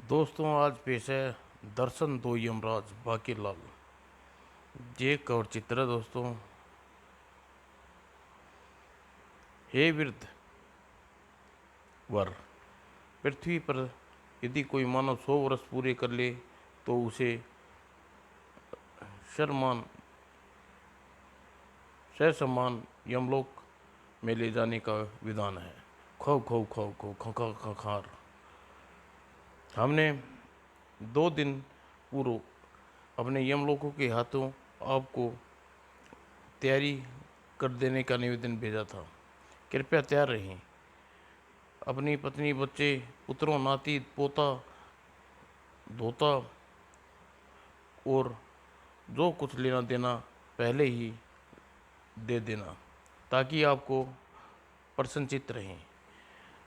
दोस्तों, आज पेश है दर्शन दो यमराज बाकी लाल। ये कवर चित्र है दोस्तों। हे वृद्ध वर, पृथ्वी पर यदि कोई मानव 100 वर्ष पूरे कर ले तो उसे शर्मान ससम्मान यमलोक में ले जाने का विधान है। खो खो खो खो खखा खखार। हमने 2 दिन पूर्व अपने यमलोकों के हाथों आपको तैयारी कर देने का निवेदन भेजा था। कृपया तैयार रहें। अपनी पत्नी, बच्चे, पुत्रों, नाती पोता, धोता और जो कुछ लेना देना पहले ही दे देना, ताकि आपको प्रसन्नचित्त रहें।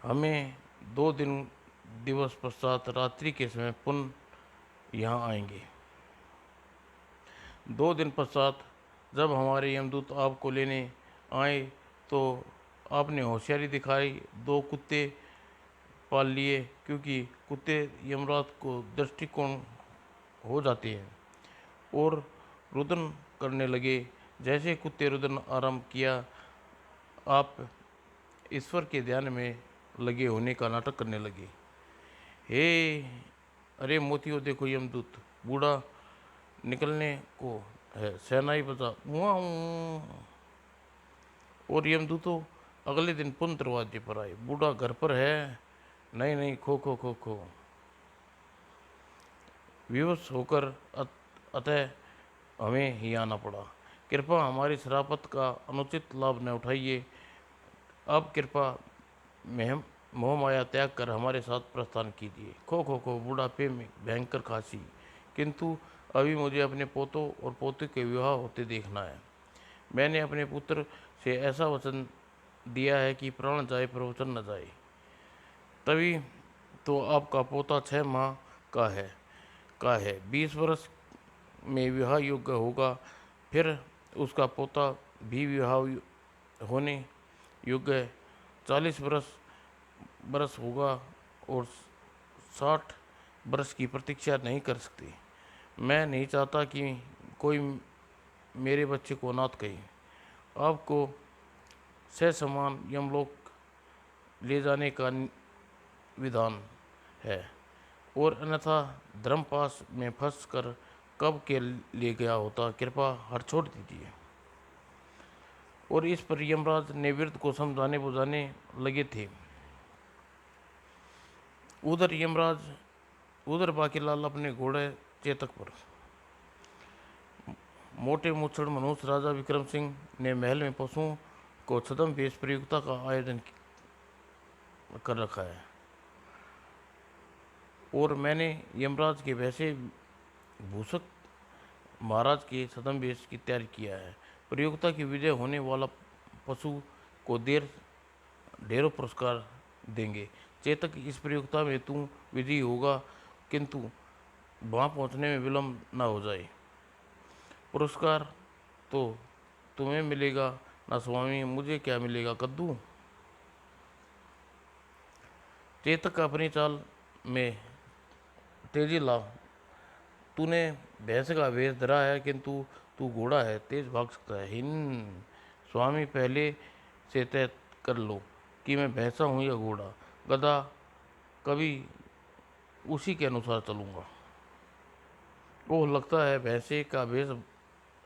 हमें 2 दिन दिवस पश्चात रात्रि के समय पुनः यहाँ आएंगे। 2 दिन पश्चात जब हमारे यमदूत आपको लेने आए तो आपने होशियारी दिखाई, 2 कुत्ते पाल लिए, क्योंकि कुत्ते यमराज को दृष्टिकोण हो जाते हैं और रुदन करने लगे। जैसे कुत्ते रुदन आरंभ किया, आप ईश्वर के ध्यान में लगे होने का नाटक करने लगे। हे अरे मोतियों, देखो यमदूत बूढ़ा निकलने को है, शहनाई बजा वाऊं। और यमदूतों अगले दिन पुनः दरवाजे पर आए। बूढ़ा घर पर है? नहीं नहीं, खो खो खो खो। विवश होकर अतः हमें ही आना पड़ा। कृपया हमारी शराफत का अनुचित लाभ न उठाइए। अब कृपया मेह मोह माया त्याग कर हमारे साथ प्रस्थान कीजिए। खो खो खो। बुढ़ापे में भयंकर खांसी। किंतु अभी मुझे अपने पोतों और पोते के विवाह होते देखना है। मैंने अपने पुत्र से ऐसा वचन दिया है कि प्राण जाए पर वचन न जाए। तभी तो आपका पोता 6 माह का है 20 वर्ष में विवाह योग्य होगा। फिर उसका पोता भी विवाह होने योग्य 40 बरस बरस होगा और 60 बरस की प्रतीक्षा नहीं कर सकते। मैं नहीं चाहता कि कोई मेरे बच्चे को अनाथ कहे। आपको ससम्मान यमलोक ले जाने का विधान है, और अन्यथा धर्मपाश में फंस कर कब के लिए गया होता। कृपया हर छोड़ दीजिए। और इस पर यमराज ने वृद्ध को समझाने बुझाने लगे थे। उधर बाकीलाल अपने घोड़े चेतक पर। मोटे मूछड़ मनुष्य राजा विक्रम सिंह ने महल में पशुओं को छद्म वेश प्रतियोगिता का आयोजन कर रखा है, और मैंने यमराज के वैसे भूषक महाराज के छद्म वेश की तैयारी किया है। प्रतियोगिता की विजय होने वाला पशु को ढेरों पुरस्कार देंगे। चेतक, इस प्रतियोगिता में तू विजयी होगा, किंतु वहाँ पहुँचने में विलम्ब न हो जाए। पुरस्कार तो तुम्हें मिलेगा ना स्वामी, मुझे क्या मिलेगा कद्दू। चेतक अपनी चाल में तेजी ला। तूने भैंस का वेश धरा है, किंतु तू घोड़ा है, तेज भाग सकता है। स्वामी, पहले से तय कर लो कि मैं भैंसा हूँ या घोड़ा। गधा, कभी उसी के अनुसार चलूँगा। ओह, लगता है भैंसे का वेश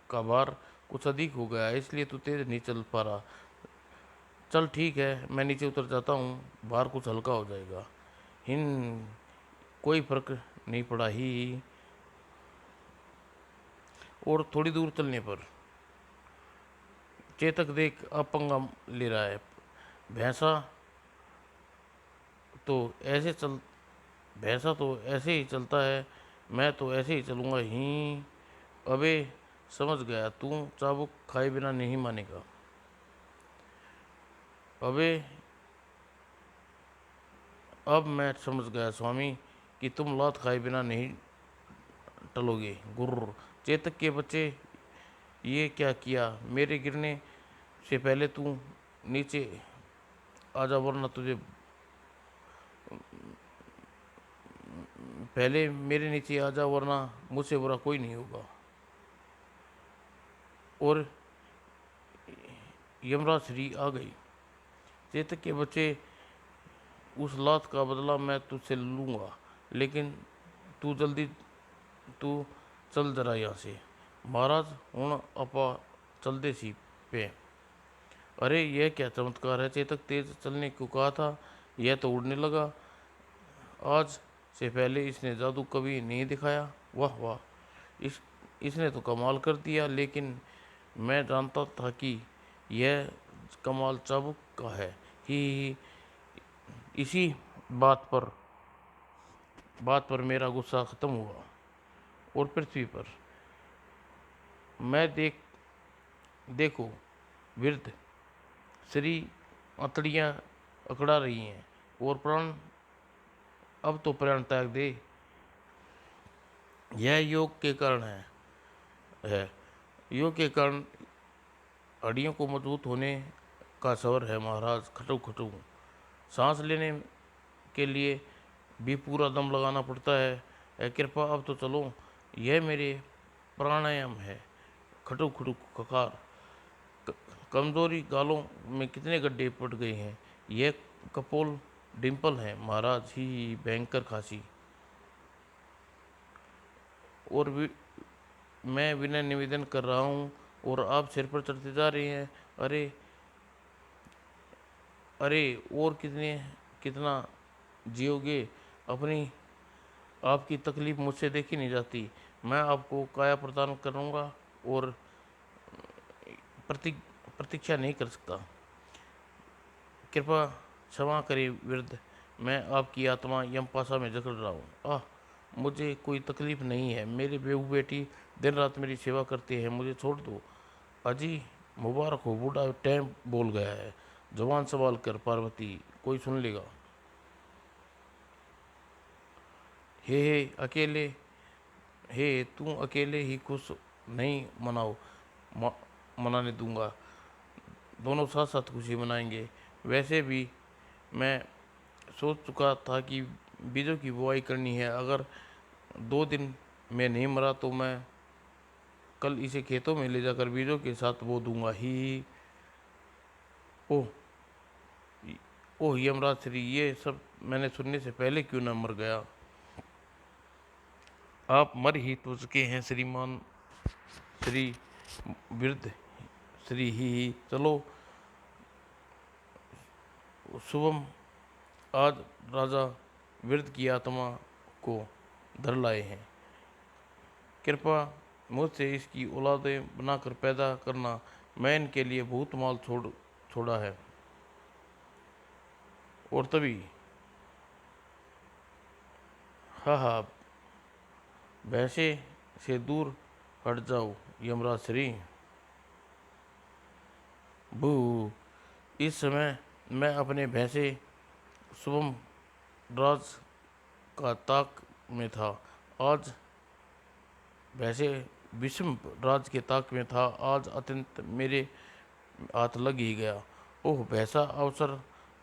का भार कुछ अधिक हो गया है, इसलिए तू तेज नहीं चल पा रहा। चल ठीक है, मैं नीचे उतर जाता हूँ, भार कुछ हल्का हो जाएगा। हिन कोई फर्क नहीं पड़ा ही। और थोड़ी दूर चलने पर चेतक देख अब पंगा ले रहा है। भैंसा तो ऐसे चल भैंसा तो ऐसे ही चलता है, मैं तो ऐसे ही चलूँगा ही। अबे समझ गया, तू चाबुक खाए बिना नहीं मानेगा। अबे अब मैं समझ गया स्वामी कि तुम लात खाए बिना नहीं टलोगे। गुर्र। चेतक के बच्चे, ये क्या किया? मेरे गिरने से पहले तू नीचे आजा, वरना तुझे पहले मेरे नीचे आ जा, वरना मुझसे बुरा कोई नहीं होगा। और यमराज श्री आ गई। चेतक के बच्चे, उस लात का बदला मैं तुझसे लूँगा, लेकिन तू जल्दी तू चल जरा यहाँ से। महाराज हूँ अपा चलते सी पे। अरे यह क्या चमत्कार है, चेतक तेज चलने को कहा था, यह तो उड़ने लगा। आज से पहले इसने जादू कभी नहीं दिखाया। वाह वाह, इसने तो कमाल कर दिया, लेकिन मैं जानता था कि यह कमाल चाबुक का है। ही इसी बात पर मेरा गुस्सा खत्म हुआ। और पृथ्वी पर मैं देखो वृद्ध श्री अतड़ियाँ अकड़ा रही हैं, और प्राण अब तो प्राण त्याग दे। यह योग के कारण है। योग के कारण हड्डियों को मजबूत होने का सवर है महाराज। खटू खटू सांस लेने के लिए भी पूरा दम लगाना पड़ता है। कृपा अब तो चलो, यह मेरे प्राणायाम है। खटू खटू ककार, कमजोरी गालों में कितने गड्ढे पड़ गए हैं। यह कपोल डिम्पल है महाराज। ही भयंकर खांसी। और मैं विनय निवेदन कर रहा हूँ, और आप सिर पर चढ़ते जा रहे हैं। अरे अरे, और कितना जियोगे? अपनी आपकी तकलीफ मुझसे देखी नहीं जाती। मैं आपको काया प्रदान करूँगा, और प्रति प्रतीक्षा नहीं कर सकता। कृपा क्षमा करें वृद्ध, मैं आपकी आत्मा यमपाशा में जकड़ रहा हूँ। मुझे कोई तकलीफ नहीं है। मेरे बेहू बेटी दिन रात मेरी सेवा करते हैं, मुझे छोड़ दो। अजी मुबारक हो, बूढ़ा टाइम बोल गया है। जवान सवाल कर पार्वती, कोई सुन लेगा। हे अकेले, हे तू अकेले ही खुश नहीं मनाने दूंगा। दोनों साथ साथ खुशी मनाएंगे। वैसे भी मैं सोच चुका था कि बीजों की बुआई करनी है। अगर 2 दिन में नहीं मरा तो मैं कल इसे खेतों में ले जाकर बीजों के साथ बो दूंगा। ही ओह ओह यमराज श्री, ये सब मैंने सुनने से पहले क्यों न मर गया। आप मर ही तो चुके हैं श्रीमान श्री वृद्ध श्री। ही चलो शुभम, आज राजा वृद्ध की आत्मा को धर लाए हैं। कृपा मुझसे इसकी औलादें बनाकर पैदा करना। मैं इनके लिए बहुत माल छोड़ा है। और तभी हा हा, भैंसे से दूर हट जाओ यमराज श्री। बू, इस समय मैं अपने भैंसे शुभम राज का ताक में था। आज वैसे विषम राज के ताक में था। आज अत्यंत मेरे हाथ लग ही गया। ओह वैसा अवसर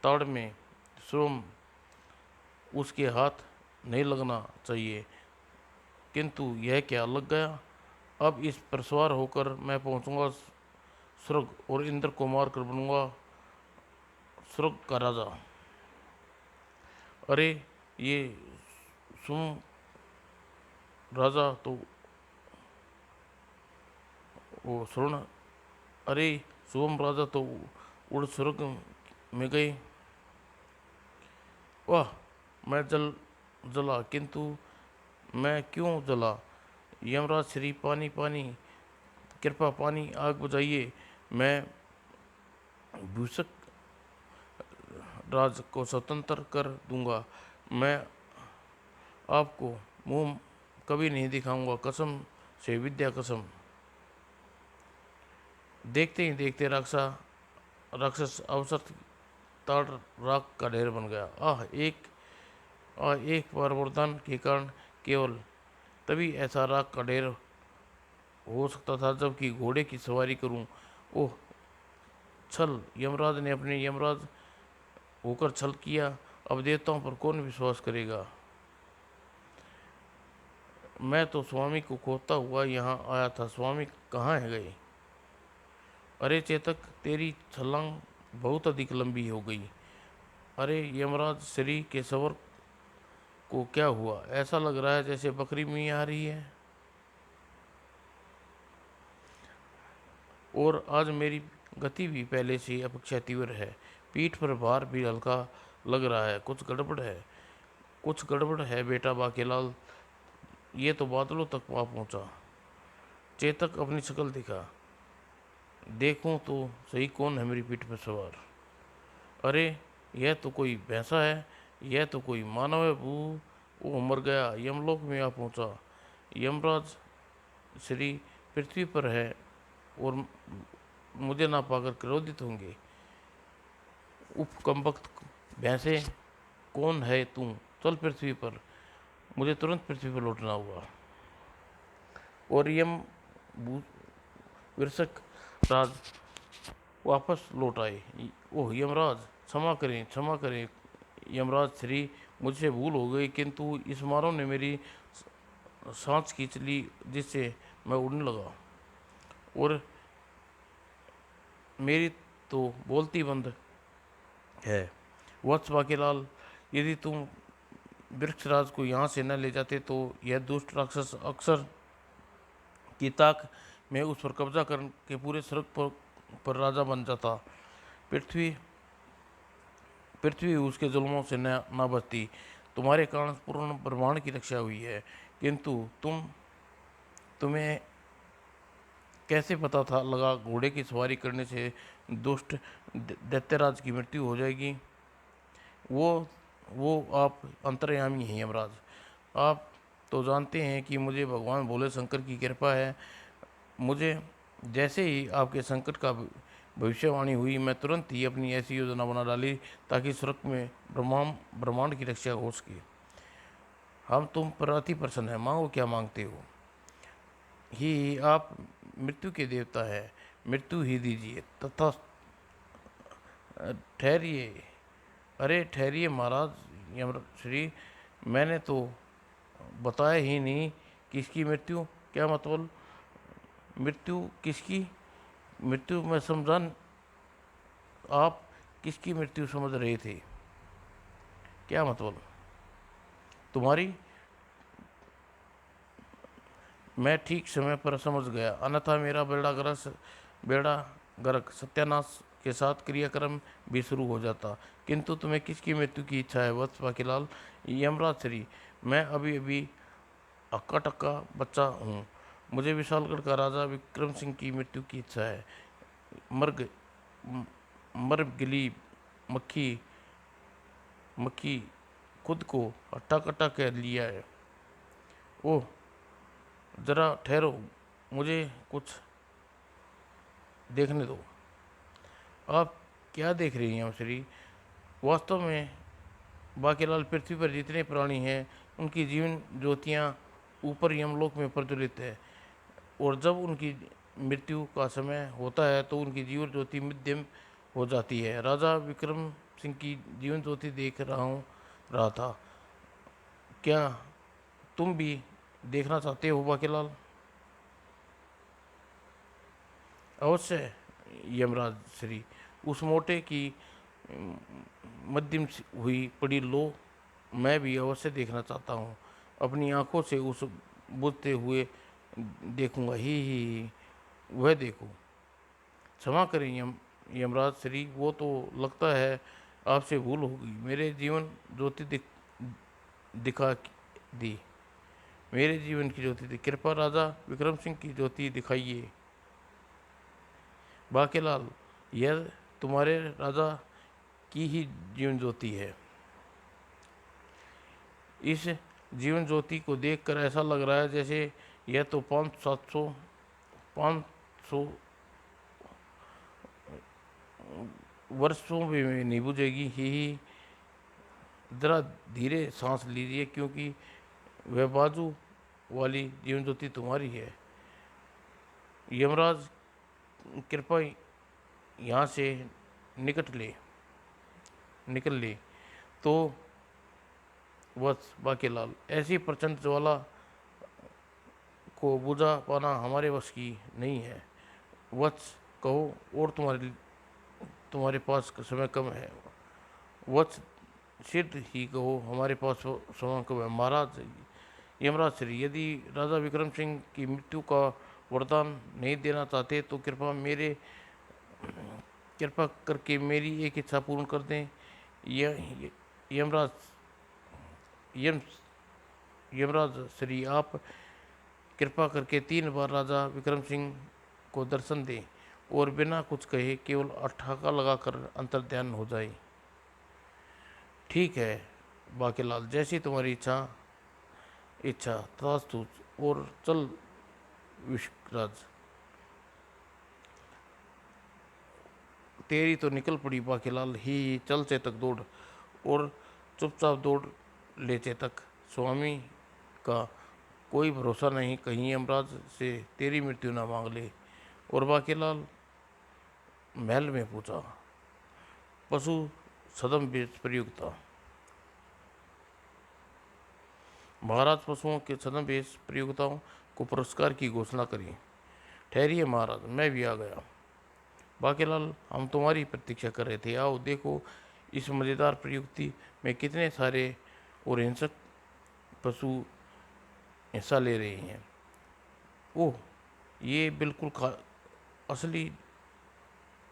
ताड़ में स्वयं उसके हाथ नहीं लगना चाहिए, किंतु यह क्या लग गया। अब इस पर सवार होकर मैं पहुंचूंगा स्वर्ग, और इंद्र को मार कर बनूंगा स्वर्ग का राजा। अरे ये सुम राजा तो वो स्वर्ण, अरे शुभम राजा तो उड़ स्वर्ग में गए। वाह, मैं जला, किंतु मैं क्यों जला। यमराज श्री, पानी पानी, कृपा पानी, आग बुझाइए। मैं भूषक राज को स्वतंत्र कर दूंगा। मैं आपको मुंह कभी नहीं दिखाऊंगा, कसम से विद्या कसम। देखते ही देखते राक्षस अवसर ताड़ राख का ढेर बन गया। एक बार वरदान के कारण केवल तभी ऐसा राख का ढेर हो सकता था जबकि घोड़े की सवारी करूं। ओह छल, यमराज ने अपने यमराज होकर छल किया। अब देवताओं पर कौन विश्वास करेगा। मैं तो स्वामी को खोजता हुआ यहाँ आया था, स्वामी कहाँ है गए? अरे चेतक, तेरी छलांग बहुत अधिक लंबी हो गई। अरे यमराज, श्री के सवर को क्या हुआ? ऐसा लग रहा है जैसे बकरी मी आ रही है। और आज मेरी गति भी पहले से अपेक्षा तीव्र है। पीठ पर भार भी हल्का लग रहा है। कुछ गड़बड़ है, कुछ गड़बड़ है बेटा बाकेलाल। ये तो बादलों तक आ पहुंचा। चेतक, अपनी शक्ल दिखा, देखूं तो सही कौन है मेरी पीठ पर सवार। अरे यह तो कोई भैंसा है, यह तो कोई मानव है बू। वो मर गया, यमलोक में आ पहुंचा। यमराज श्री पृथ्वी पर है और मुझे ना पाकर क्रोधित होंगे। उपकंपक भैंसे, कौन है तू? चल पृथ्वी पर, मुझे तुरंत पृथ्वी पर लौटना होगा। और यम वृषक राज वापस लौट आए। ओह यमराज, क्षमा करें, क्षमा करें यमराज श्री, मुझसे भूल हो गई, किंतु इस मानव ने मेरी सांस खींच ली जिससे मैं उड़ने लगा और मेरी तो बोलती बंद है। वत्स बाकीलाल, यदि तुम वृक्षराज को यहाँ से न ले जाते तो यह दुष्ट राक्षस अक्सर की ताक में उस पर कब्जा करके पूरे स्वर्ग पर राजा बन जाता। पृथ्वी पृथ्वी उसके जुल्मों से न बचती। तुम्हारे कारण पूर्ण ब्रह्मांड की रक्षा हुई है, किंतु तुम्हें कैसे पता था लगा घोड़े की सवारी करने से दुष्ट दैत्यराज की मृत्यु हो जाएगी? वो वो आप अंतर्यामी हैं यमराज। आप तो जानते हैं कि मुझे भगवान भोले शंकर की कृपा है। मुझे जैसे ही आपके संकट का भविष्यवाणी हुई, मैं तुरंत ही अपनी ऐसी योजना बना डाली ताकि स्वर्ग में ब्रह्मांड की रक्षा हो सके। हम तुम पर अति प्रसन्न है, मांगो क्या मांगते हो। ही आप मृत्यु के देवता है, मृत्यु ही दीजिए तथा ठहरिए। अरे ठहरिए महाराज यमश्री, मैंने तो बताया ही नहीं किसकी मृत्यु। क्या मतलब? मृत्यु किसकी? मृत्यु मैं समझा। आप किसकी मृत्यु समझ रहे थे? क्या मतलब? तुम्हारी? मैं ठीक समय पर समझ गया, अन्यथा मेरा बेड़ा गर्क सत्यानाश के साथ क्रियाक्रम भी शुरू हो जाता। किंतु तुम्हें किसकी मृत्यु की इच्छा है वत्स बाकीलाल? यमराज श्री, मैं अभी अभी अक्का टक्का बच्चा हूँ। मुझे विशालगढ़ का राजा विक्रम सिंह की मृत्यु की इच्छा है। मर्ग मर गिली मक्खी मक्खी खुद को हट्टा कट्टा कर लिया है। ओह जरा ठहरो, मुझे कुछ देखने दो। आप क्या देख रही हैं श्री? वास्तव में बाकीलाल, पृथ्वी पर जितने प्राणी हैं उनकी जीवन ज्योतियाँ ऊपर यमलोक में प्रज्वलित है, और जब उनकी मृत्यु का समय होता है तो उनकी जीवन ज्योति मध्यम हो जाती है। राजा विक्रम सिंह की जीवन ज्योति देख रहा था। क्या तुम भी देखना चाहते हो बाकीलाल? अवश्य यमराज श्री, उस मोटे की मध्यम हुई पड़ी लो मैं भी अवश्य देखना चाहता हूँ। अपनी आंखों से उस बुझते हुए देखूंगा ही वह देखो। क्षमा करें यमराज श्री, वो तो लगता है आपसे भूल हो गई। मेरे जीवन ज्योति दिखा दी, मेरे जीवन की ज्योति दी। कृपा राजा विक्रम सिंह की ज्योति दिखाइए। बाकीलाल, यह तुम्हारे राजा की ही जीवन ज्योति है। इस जीवन ज्योति को देखकर ऐसा लग रहा है जैसे यह तो 500 वर्षों में नहीं बुझेगी ही। ज़रा धीरे सांस लीजिए, क्योंकि वह बाजू वाली जीवन ज्योति तुम्हारी है। यमराज कृपा यहाँ से निकल ले। तो बस बाकीलाल, ऐसी प्रचंड ज्वाला को बुझा पाना हमारे बस की नहीं है। वत्स कहो, और तुम्हारे पास समय कम है। वत्स सिद्ध ही कहो, हमारे पास समय कम है। महाराज, यमराज श्री, यदि राजा विक्रम सिंह की मृत्यु का वरदान नहीं देना चाहते तो कृपा करके मेरी एक इच्छा पूर्ण कर दें। यमराज यम यमराज श्री, आप कृपा करके 3 बार राजा विक्रम सिंह को दर्शन दें और बिना कुछ कहे केवल अट्ठाका लगाकर अंतर्ध्यान हो जाए। ठीक है बाकीलाल, जैसी तुम्हारी इच्छा तथास्तु। और चल विश्वराज, तेरी तो निकल पड़ी बाकीलाल ही। चल चेतक दौड़, और चुपचाप दौड़ ले चेतक। स्वामी का कोई भरोसा नहीं, कहीं यमराज से तेरी मृत्यु ना मांग ले। और बाकीलाल महल में पूछा, पशु सदम बेच प्रयुक्ता। महाराज, पशुओं के छद्म बेच प्रयोगताओं को पुरस्कार की घोषणा करी। ठहरिए महाराज, मैं भी आ गया। बाकीलाल, हम तुम्हारी प्रतीक्षा कर रहे थे। आओ देखो, इस मज़ेदार प्रयुक्ति में कितने सारे और हिंसक पशु हिस्सा ले रहे हैं। ओह, ये बिल्कुल असली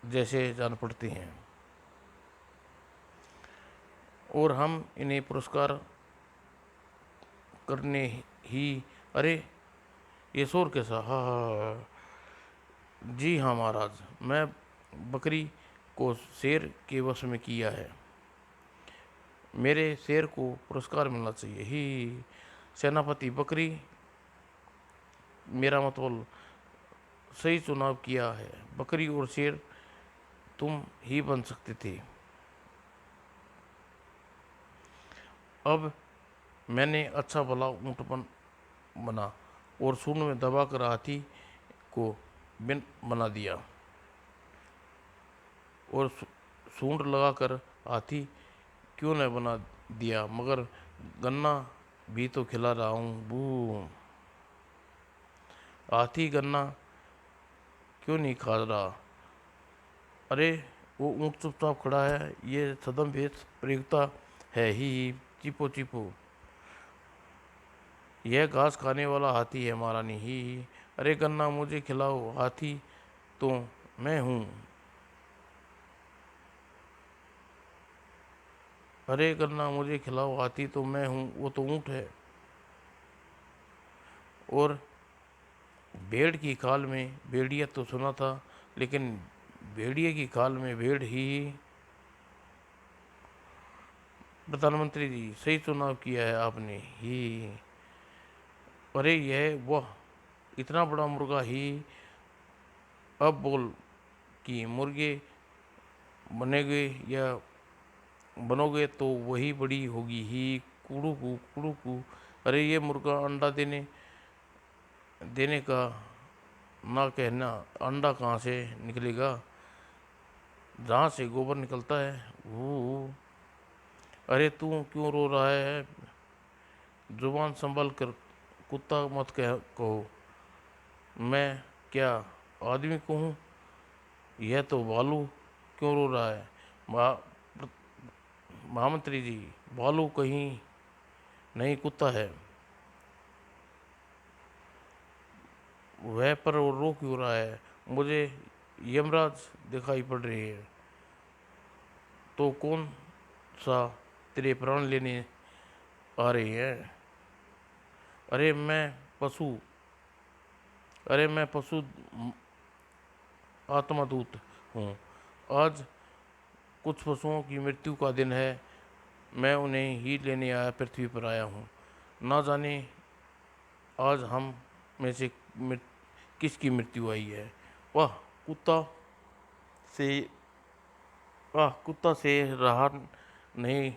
जैसे जान पड़ते हैं। और हम इन्हें पुरस्कार करने ही। अरे, ये शोर कैसा? हाँ हाँ हाँ। जी हाँ महाराज, मैं बकरी को शेर के वश में किया है। मेरे शेर को पुरस्कार मिलना चाहिए ही। सेनापति, बकरी, मेरा मतलब सही चुनाव किया है। बकरी और शेर तुम ही बन सकते थे। अब मैंने अच्छा भला ऊँट बना और सूंड में दबाकर हाथी को बिन बना दिया, और सूंड लगाकर हाथी क्यों न बना दिया, मगर गन्ना भी तो खिला रहा हूँ। बू, हाथी गन्ना क्यों नहीं खा रहा? अरे, वो ऊँट चुपचाप खड़ा है। ये सदम भेद प्रयुक्ता है ही। चिपो चिपो, यह घास खाने वाला हाथी है महारानी ही। अरे गन्ना मुझे खिलाओ, हाथी तो मैं हूँ। अरे गन्ना मुझे खिलाओ, हाथी तो मैं हूँ, वो तो ऊँट है। और भेड़ की खाल में भेड़िया तो सुना था, लेकिन भेड़िए की खाल में भेड़ ही। प्रधानमंत्री जी, सही चुनाव किया है आपने ही। अरे यह वह इतना बड़ा मुर्गा ही। अब बोल कि मुर्गे बनेगे या बनोगे तो वही बड़ी होगी ही। कुड़ू कू कुड़ू कू। अरे ये मुर्गा अंडा देने देने का ना कहना, अंडा कहाँ से निकलेगा? जहाँ से गोबर निकलता है वो। अरे तू क्यों रो रहा है? जुबान संभल कर, कुत्ता मत कहो। मैं क्या आदमी को हूँ? यह तो भालू क्यों रो रहा है? महामंत्री जी, भालू कहीं नहीं, कुत्ता है वह। पर वो रो क्यों रहा है? मुझे यमराज दिखाई पड़ रही है। तो कौन सा तेरे प्राण लेने आ रही है? अरे मैं पशु अरे मैं पशु आत्मादूत हूँ। आज कुछ पशुओं की मृत्यु का दिन है। मैं उन्हें ही लेने पृथ्वी पर आया हूँ। ना जाने आज हम में से किसकी मृत्यु आई है। वाह कुत्ता से कुत्ता से रहा नहीं,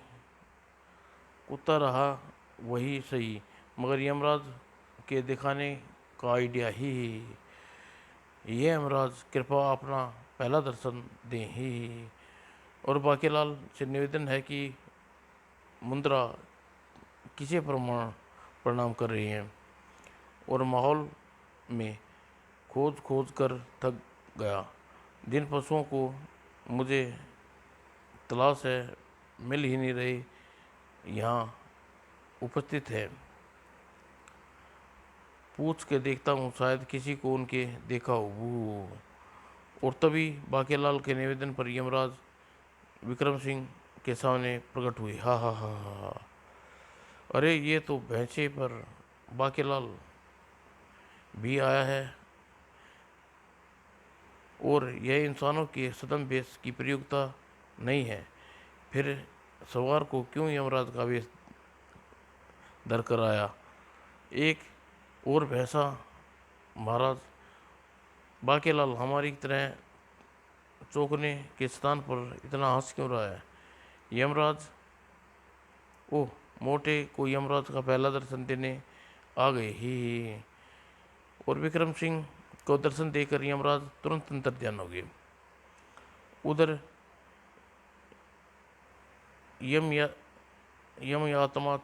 कुत्ता रहा वही सही, मगर यमराज के दिखाने का आइडिया ही। ये यमराज, कृपा अपना पहला दर्शन दें ही। और बाकीलाल से निवेदन है कि मुद्रा किसे प्रणाम कर रही हैं। और माहौल में खोज खोज कर थक गया। जिन पशुओं को मुझे तलाश है मिल ही नहीं रहे, यहाँ उपस्थित है। पूछ के देखता हूँ, शायद किसी को उनके देखा हो। और तभी बाकेलाल के निवेदन पर यमराज विक्रम सिंह के सामने प्रकट हुए। हा हा हा हा हा। अरे ये तो भैंसे पर बाकेलाल भी आया है, और यह इंसानों के सदम वेश की प्रयोगता नहीं है। फिर सवार को क्यों यमराज का वेश धर कर आया? एक और भैंसा महाराज, बाकेलाल हमारी तरह चौंकने के स्थान पर इतना हंस क्यों रहा है? यमराज, ओह, मोटे को यमराज का पहला दर्शन देने आ गए ही। और विक्रम सिंह को दर्शन देकर यमराज तुरंत अंतर्ध्यान हो गए। उधर यम या यम आत्मा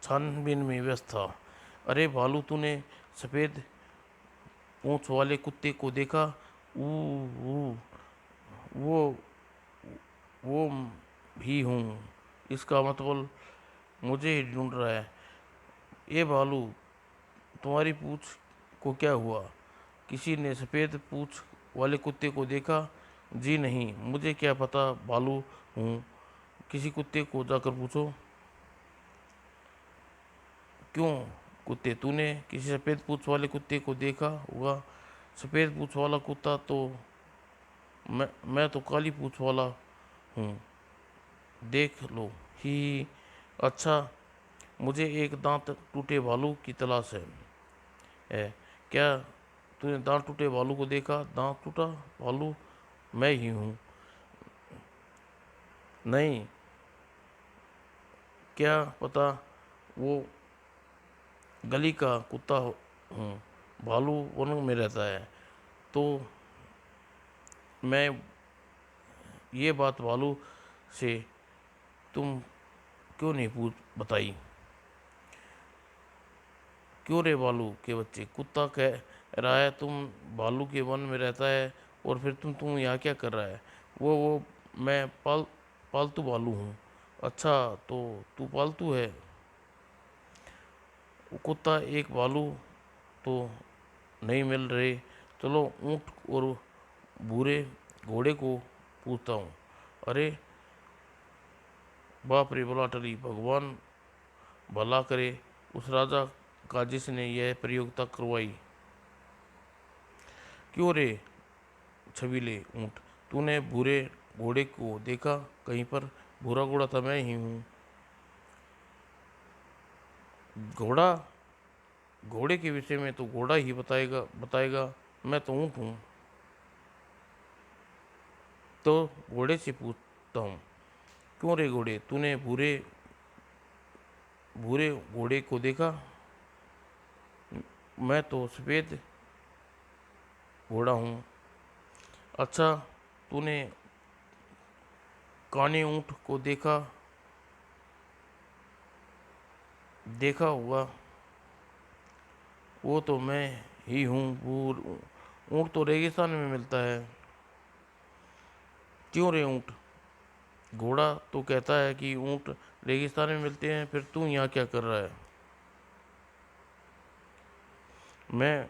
छानबीन में व्यस्त था। अरे भालू, तूने सफेद पूंछ वाले कुत्ते को देखा? ऊ ऊ, वो वो भी हूँ। इसका मतलब मुझे ही ढूंढ रहा है। ये भालू, तुम्हारी पूंछ को क्या हुआ? किसी ने सफ़ेद पूंछ वाले कुत्ते को देखा? जी नहीं, मुझे क्या पता, भालू हूँ। किसी कुत्ते को जाकर पूछो। क्यों कुत्ते, तूने किसी सफ़ेद पूंछ वाले कुत्ते को देखा होगा? सफ़ेद पूंछ वाला कुत्ता तो मैं तो काली पूंछ वाला हूँ, देख लो ही। अच्छा, मुझे एक दांत टूटे भालू की तलाश है। क्या तूने दांत टूटे भालू को देखा? दांत टूटा भालू मैं ही हूँ। नहीं, क्या पता, वो गली का कुत्ता हूँ। भालू वन में रहता है। तो मैं ये बात भालू से तुम क्यों नहीं पूछ बताई? क्यों रे भालू के बच्चे, कुत्ता कह रहा है तुम भालू के वन में रहता है, और फिर तुम यहाँ क्या कर रहा है? वो मैं पालतू भालू हूँ। अच्छा, तो तू पालतू है? वो कुत्ता एक भालू तो नहीं मिल रहे। चलो ऊँट और भूरे घोड़े को पूछता हूँ। अरे बाप रे, बला टली, भगवान भला करे उस राजा का जिसने यह प्रयोगता करवाई। क्यों रे छबीले ऊँट, तूने भूरे घोड़े को देखा कहीं पर? भूरा घोड़ा तो मैं ही हूँ। घोड़ा, घोड़े के विषय में तो घोड़ा ही बताएगा बताएगा मैं तो ऊँट हूँ। तो घोड़े से पूछता हूँ। क्यों रे घोड़े, तूने भूरे भूरे घोड़े को देखा? मैं तो सफ़ेद घोड़ा हूँ। अच्छा, तूने काने ऊँट को देखा होगा? वो तो मैं ही हूँ। ऊँट तो रेगिस्तान में मिलता है। क्यों रे ऊँट, घोड़ा तो कहता है कि ऊँट रेगिस्तान में मिलते हैं, फिर तू यहाँ क्या कर रहा है? मैं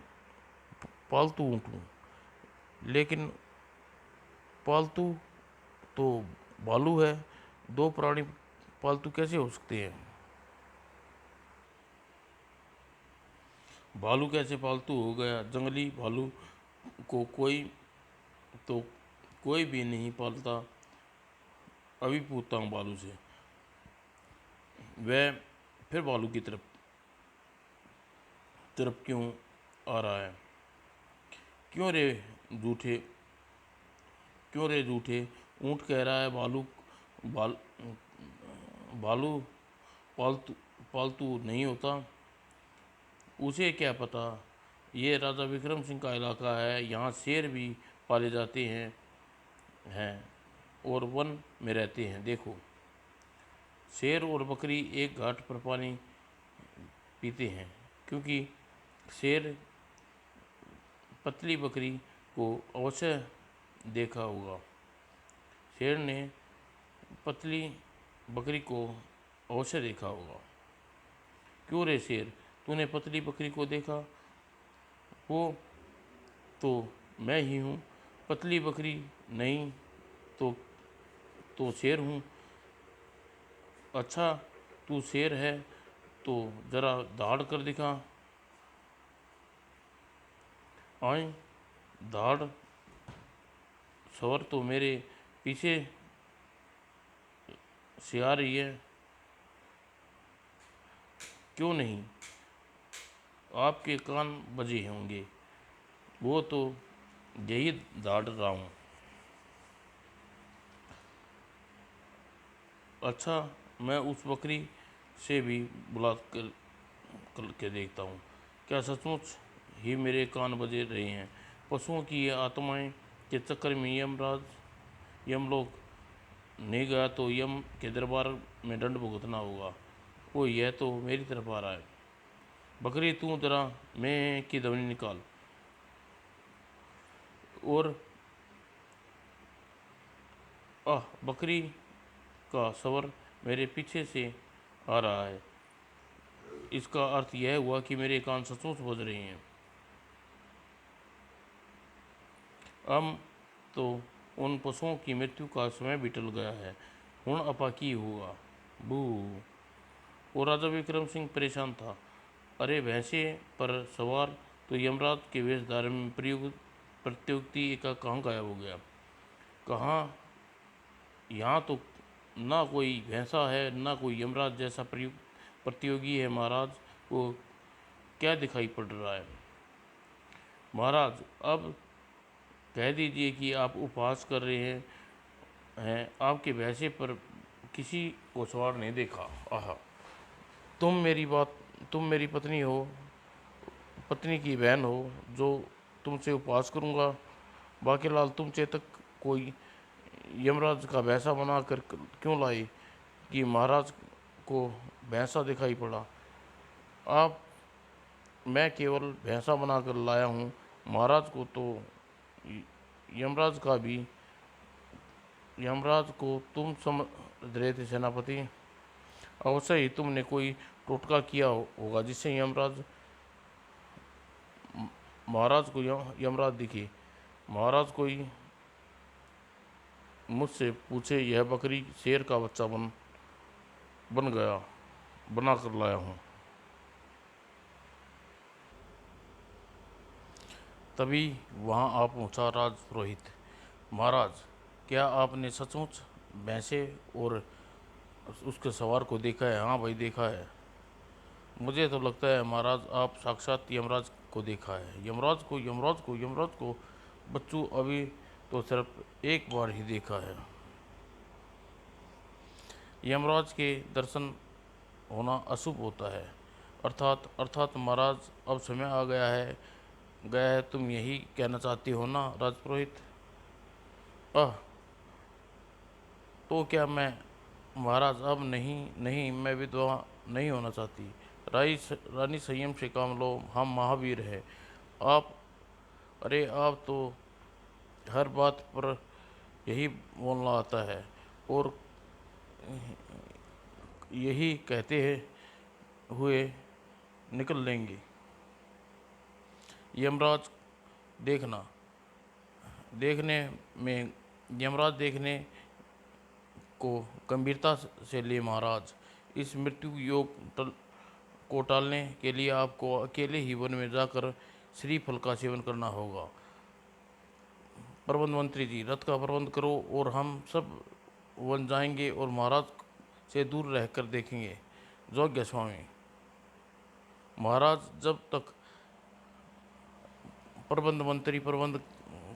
पालतू ऊँट हूँ। लेकिन पालतू तो भालू है। दो प्राणी पालतू कैसे हो सकते हैं? भालू कैसे पालतू हो गया? जंगली भालू को तो कोई भी नहीं पालता। अभी पूछता हूँ भालू से। वह फिर भालू की तरफ क्यों आ रहा है? क्यों रे झूठे क्यों रे झूठे, ऊँट कह रहा है भाल भालू पालतू पालतू नहीं होता। उसे क्या पता, ये राजा विक्रम सिंह का इलाका है, यहाँ शेर भी पाले जाते हैं और वन में रहते हैं। देखो, शेर और बकरी एक घाट पर पानी पीते हैं, क्योंकि शेर पतली बकरी को अवश्य देखा होगा। शेर ने पतली बकरी को अवश्य देखा होगा। क्यों रे शेर, तूने पतली बकरी को देखा? वो तो मैं ही हूँ। पतली बकरी नहीं तो शेर हूँ। अच्छा, तू शेर है तो जरा दहाड़ कर दिखा। आए, दहाड़ सवर तो मेरे पीछे से आ रही है। क्यों नहीं, आपके कान बजे होंगे। वो तो यही दहाड़ रहा हूँ। अच्छा, मैं उस बकरी से भी बुला करके देखता हूँ। क्या सचमुच ही मेरे कान बजे रहे हैं? पशुओं की ये आत्माएं के चक्कर में यमलोक नहीं गया तो यम के दरबार में दंड भुगतना होगा। वो यह तो मेरी तरफ आ रहा है। बकरी, तू जरा मैं की ध्वनि निकाल। और बकरी का सवर मेरे पीछे से आ रहा है। इसका अर्थ यह हुआ कि मेरे कान सचमुच बज रहे हैं। अब तो उन पशुओं की मृत्यु का समय भी टल गया है। हुण अपा की होगा। बू। और राजा विक्रम सिंह परेशान था। अरे, भैंसे पर सवार तो यमराज के वेशधारण में प्रतियोगिता का कहाँ गायब हो गया? कहाँ, यहाँ तो ना कोई भैंसा है ना कोई यमराज जैसा प्रतियोगी है। महाराज को क्या दिखाई पड़ रहा है? महाराज, अब कह दीजिए कि आप उपहास कर रहे हैं। आपके भैंसे पर किसी को सवार नहीं देखा। आहा, तुम मेरी पत्नी हो, पत्नी की बहन हो, जो तुमसे उपवास करूंगा। बाकीलाल, तुम चेतक कोई यमराज का भैंसा बना कर क्यों लाई कि महाराज को भैंसा दिखाई पड़ा? आप मैं केवल भैंसा बना कर लाया हूँ। महाराज को तो यमराज का भी यमराज को तुम समझ रहे थे सेनापति। अवश्य ही तुमने कोई टोटका किया होगा जिससे यमराज महाराज को यमराज दिखे। महाराज कोई मुझसे पूछे, यह बकरी शेर का बच्चा बन गया बना कर लाया हूँ। तभी वहाँ आ पहुँचा राजपुरोहित। महाराज, क्या आपने सचमुच भैंसे और उसके सवार को देखा है? हाँ भाई, देखा है। मुझे तो लगता है महाराज, आप साक्षात यमराज को देखा है। यमराज को बच्चू, अभी तो सिर्फ एक बार ही देखा है। यमराज के दर्शन होना अशुभ होता है। अर्थात महाराज, अब समय आ गया है। तुम यही कहना चाहती हो ना राजपुरोहित? आह, तो क्या मैं महाराज, अब नहीं नहीं, मैं विधवा नहीं होना चाहती। रानी, संयम से काम लो, हम महावीर हैं। आप अरे, आप तो हर बात पर यही बोलना आता है और यही कहते हुए निकल लेंगे। यमराज देखना देखने में यमराज देखने को गंभीरता से ले महाराज। इस मृत्यु योग को टालने के लिए आपको अकेले ही वन में जाकर श्रीफल का सेवन करना होगा। प्रबंध मंत्री जी, रथ का प्रबंध करो और हम सब वन जाएंगे और महाराज से दूर रहकर देखेंगे। योग्य स्वामी। महाराज, जब तक प्रबंध मंत्री प्रबंध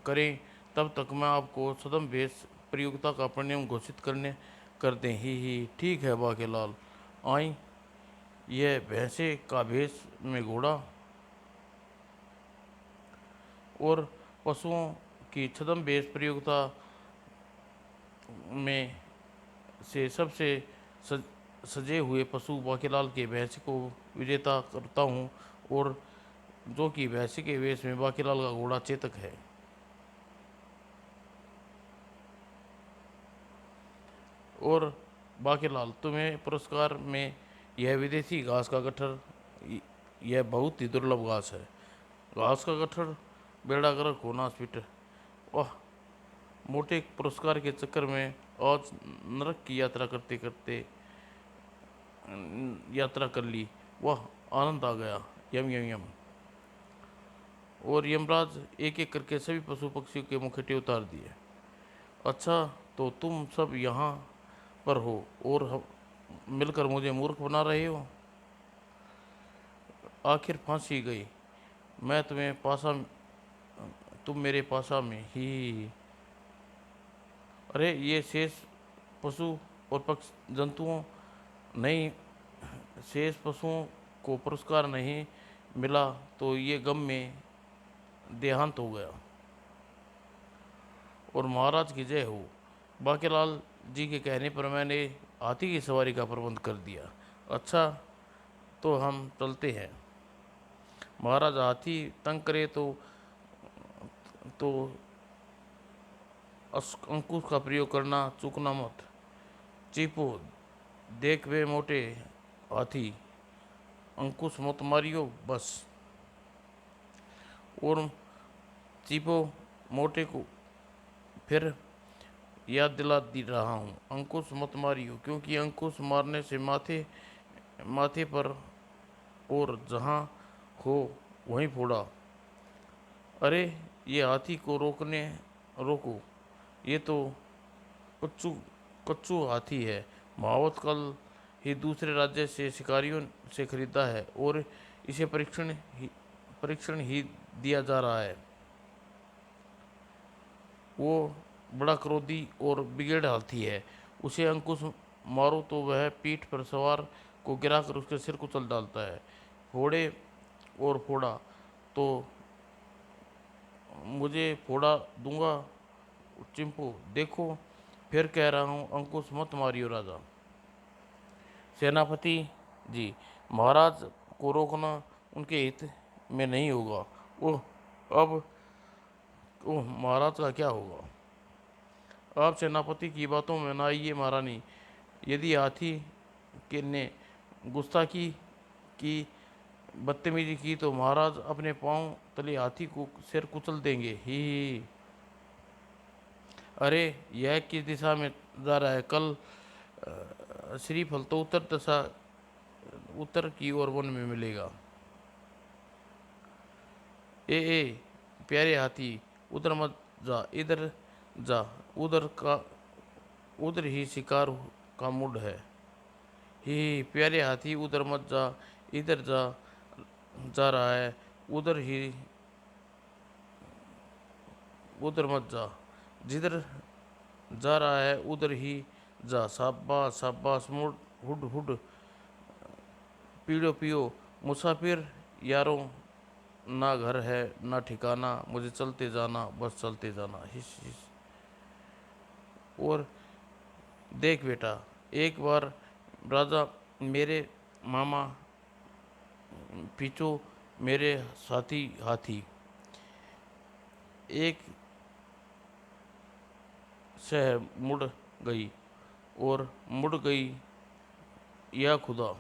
करें तब तक मैं आपको सदम भेष प्रतियोगिता का परिणाम घोषित कर दें। ही ठीक है बाकेलाल। आई, यह भैंसे का भेष में घोड़ा और पशुओं की छद्म भेष प्रतियोगिता में से सबसे सजे हुए पशु बाकेलाल के भैंसे को विजेता करता हूँ और जो कि भैंसी के वेश में बाकीलाल का घोड़ा चेतक है। और बाकीलाल, तुम्हें पुरस्कार में यह विदेशी घास का गट्ठर, यह बहुत ही दुर्लभ घास है। घास का गट्ठर बेड़ा गर्क होना स्पीट। वाह, मोटे पुरस्कार के चक्कर में आज नरक की यात्रा करते करते यात्रा कर ली। वाह, आनंद आ गया। यम यम यम। और यमराज एक एक करके सभी पशु पक्षियों के मुखौटे उतार दिए। अच्छा, तो तुम सब यहाँ पर हो और मिलकर मुझे मूर्ख बना रहे हो। आखिर फांसी गई। मैं तुम्हें पासा, तुम मेरे पासा में ही। अरे, ये शेष पशु और पक्षी जंतुओं नहीं, शेष पशुओं को पुरस्कार नहीं मिला तो ये गम में देहांत हो गया। और महाराज की जय हो। बाकीलाल जी के कहने पर मैंने हाथी की सवारी का प्रबंध कर दिया। अच्छा, तो हम चलते हैं। महाराज, हाथी तंग करे तो अंकुश का प्रयोग करना चूकना मत। चीपो, देख वे मोटे हाथी, अंकुश मत मारियो बस। और चीपो मोटे को फिर याद दिला दी रहा हूँ, अंकुश मत मारियो, क्योंकि अंकुश मारने से माथे माथे पर और जहाँ हो वहीं फोड़ा। अरे, ये हाथी को रोको, ये तो कच्चू कच्चू हाथी है। महावत कल ही दूसरे राज्य से शिकारियों से खरीदा है और इसे परीक्षण ही दिया जा रहा है। वो बड़ा क्रोधी और बिगड़ हाथी है। उसे अंकुश मारो तो वह पीठ पर सवार को गिराकर उसके सिर कुचल डालता है। फोड़े और फोड़ा तो मुझे फोड़ा दूंगा। चिंपू, देखो, फिर कह रहा हूँ, अंकुश मत मारियो राजा। सेनापति जी, महाराज को रोकना उनके हित में नहीं होगा। ओह, अब ओह, महाराज का क्या होगा। आप सेनापति की बातों में ना आइए महारानी। यदि हाथी के ने गुस्ताखी की, बदतमीजी की तो महाराज अपने पांव तले हाथी को सिर कुचल देंगे। ही। अरे, यह किस दिशा में जा रहा है। कल श्रीफल तो उत्तर की ओर वन में मिलेगा। ए प्यारे हाथी, उधर मत जा, इधर जा। उधर का उधर ही शिकार का मूड है। ही प्यारे हाथी, उधर मत जा, इधर जा रहा है। उधर ही उधर मत जा, जिधर जा रहा है उधर ही जा। शाबाश शाबाश, मुड़ हुड हुड, पीड़ो पियो मुसाफिर यारों, ना घर है ना ठिकाना, मुझे चलते जाना बस चलते जाना। हिस हिस। और देख बेटा, एक बार राजा मेरे मामा पीछो मेरे साथी हाथी एक शह मुड़ गई और मुड़ गई या खुदा,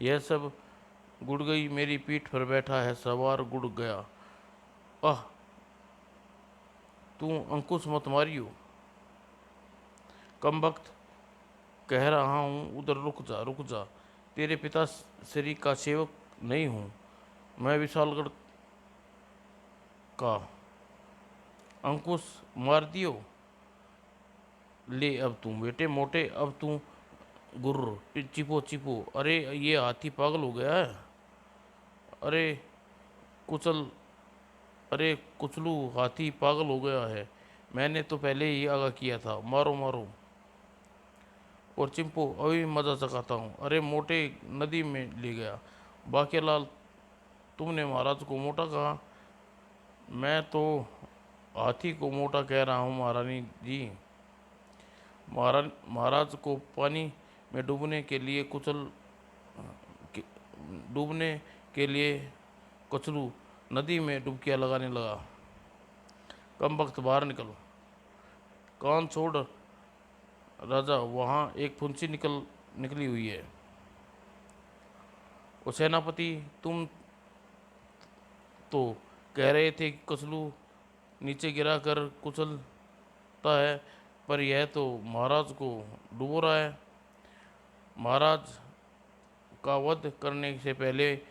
यह सब गुड़ गई। मेरी पीठ पर बैठा है सवार गुड़ गया। आह, तू अंकुश मत मारियो। कम वक्त कह रहा हूँ, उधर रुक जा। तेरे पिता श्री का सेवक नहीं हूँ, मैं विशालगढ़ का। अंकुश मार दियो। ले अब तू बेटे मोटे, अब तू गुर्र चिपो चिपो। अरे, ये हाथी पागल हो गया है। अरे कुचल अरे कुचलू, हाथी पागल हो गया है। मैंने तो पहले ही आगाह किया था। मारो मारो। और चिंपू, अभी मजा चखाता हूँ। अरे मोटे नदी में ले गया। बाकीलाल, तुमने महाराज को मोटा कहा। मैं तो हाथी को मोटा कह रहा हूँ महारानी जी। महाराज को पानी में डूबने के लिए कचलू नदी में डुबकियां लगाने लगा। कम वक्त बाहर निकलो। कान छोड़ राजा, वहाँ एक फुंसी निकली हुई है। ओ सेनापति, तुम तो कह रहे थे कि कचलू नीचे गिरा कर कुचलता है, पर यह तो महाराज को डुबो रहा है। महाराज का वध करने से पहले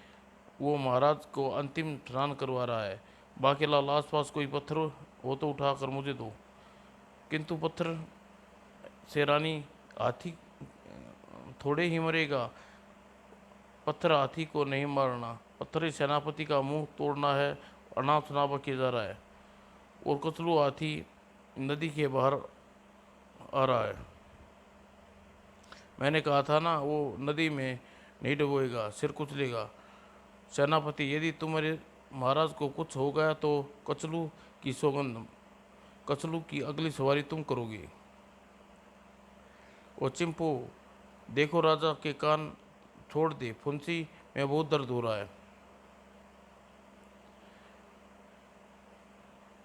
वो महाराज को अंतिम स्नान करवा रहा है। बाकीलाल, आसपास कोई पत्थर हो तो उठाकर मुझे दो। किंतु पत्थर से रानी, हाथी थोड़े ही मरेगा। पत्थर हाथी को नहीं मारना, पत्थर इस सेनापति का मुंह तोड़ना है। अनाप शनाप किया जा रहा है और कचलू हाथी नदी के बाहर आ रहा है। मैंने कहा था ना, वो नदी में नहीं डुबोएगा, सिर कुचलेगा। सेनापति, यदि तुम्हारे महाराज को कुछ हो गया तो कचलू की सौगंध, कचलू की अगली सवारी तुम करोगे। ओ चिंपू, देखो राजा के कान छोड़ दे, फुंसी में बहुत दर्द हो रहा है।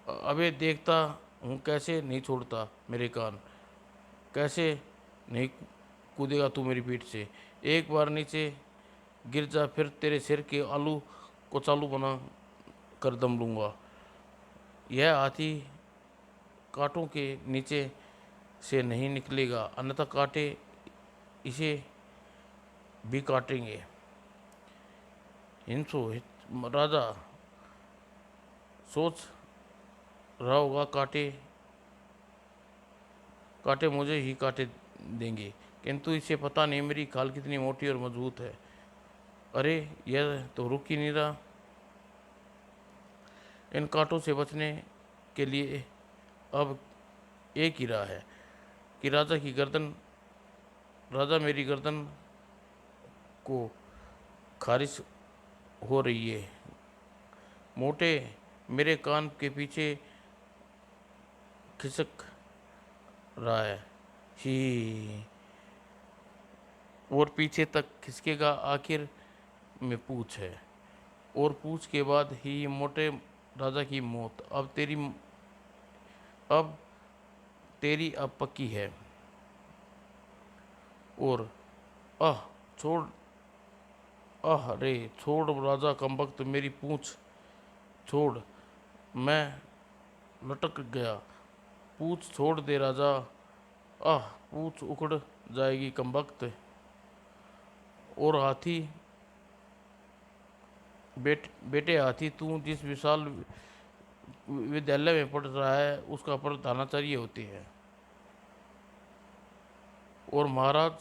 अबे देखता हूँ कैसे नहीं छोड़ता मेरे कान, कैसे नहीं कूदेगा तू मेरी पीठ से। एक बार नीचे गिर जा, फिर तेरे सिर के आलू को चालू बना कर दम लूँगा। यह हाथी कांटों के नीचे से नहीं निकलेगा, अन्यथा कांटे इसे भी काटेंगे। हिंसो राजा सोच रहा होगा, कांटे कांटे मुझे ही काटे देंगे, किंतु इसे पता नहीं मेरी खाल कितनी मोटी और मजबूत है। अरे यह तो रुक ही नहीं रहा। इन कांटों से बचने के लिए अब एक ही राह है कि राजा मेरी गर्दन को खारिश हो रही है। मोटे मेरे कान के पीछे खिसक रहा है ही, और पीछे तक खिसकेगा, आखिर में पूछ है, और पूछ के बाद ही मोटे राजा की मौत। अब तेरी अब पक्की है। और आह छोड़, आह रे छोड़ राजा कमबख्त, मेरी पूछ छोड़, मैं लटक गया। पूछ छोड़ दे राजा। आह पूछ उखड़ जाएगी कमबख्त। और हाथी, बेटे हाथी, तू जिस विशाल विद्यालय में पढ़ रहा है उसका प्रधानाचार्य होते हैं। और महाराज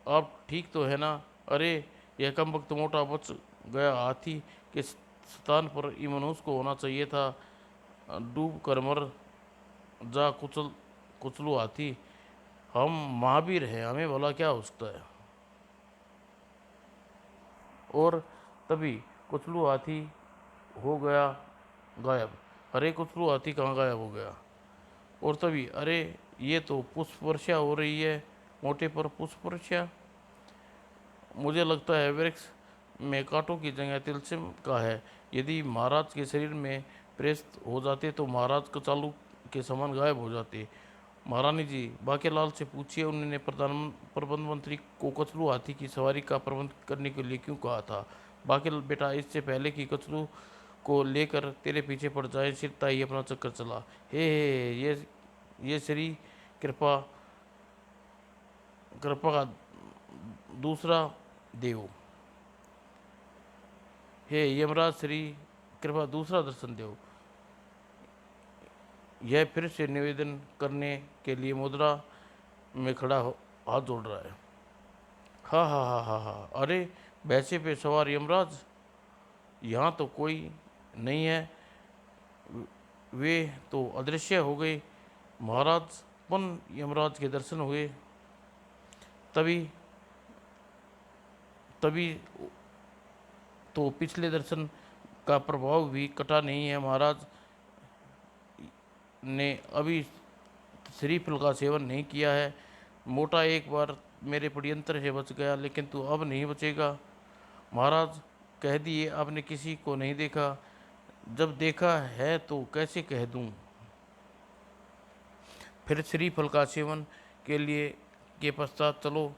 आप ठीक तो है ना? अरे यह कमबख्त मोटा बच गया। हाथी के स्थान पर मनुष्य को होना चाहिए था। डूब कर मर जा कुचलू हाथी। हम महावीर हैं, हमें भला क्या हो सकता है। और तभी कुचलू हाथी हो गया गायब। अरे कुचलू हाथी कहाँ गायब हो गया? और तभी अरे ये तो पुष्प वर्षा हो रही है। मोटे पर पुष्प वर्षा, मुझे लगता है वृक्ष में कांटों की जगह तिलस्म का है। यदि महाराज के शरीर में प्रेरित हो जाते तो महाराज कचालू के समान गायब हो जाते। महारानी जी, बाकेलाल से पूछिए, उन्होंने प्रबंध मंत्री को कचलू हाथी की सवारी का प्रबंध करने के लिए क्यों कहा था। बाकेल बेटा, इससे पहले कि कचलू को लेकर तेरे पीछे पड़ जाए, सिरता ही अपना चक्कर चला। हे ये श्री कृपा कृपा का दूसरा देव, हे यमराज श्री कृपा दूसरा दर्शन देव। यह फिर से निवेदन करने के लिए मुद्रा में खड़ा हाथ जोड़ रहा है। हा हा हा हा हा। अरे भैंसे पे सवार यमराज, यहाँ तो कोई नहीं है, वे तो अदृश्य हो गए। महाराज पुन यमराज के दर्शन हुए। तभी तभी तो पिछले दर्शन का प्रभाव भी कटा नहीं है। महाराज ने अभी श्रीफल का सेवन नहीं किया है। मोटा एक बार मेरे पड़यंत्र से बच गया, लेकिन तू अब नहीं बचेगा। महाराज कह दिए, आपने किसी को नहीं देखा, जब देखा है तो कैसे कह दूं। फिर श्रीफल का सेवन के लिए के पश्चात चलो,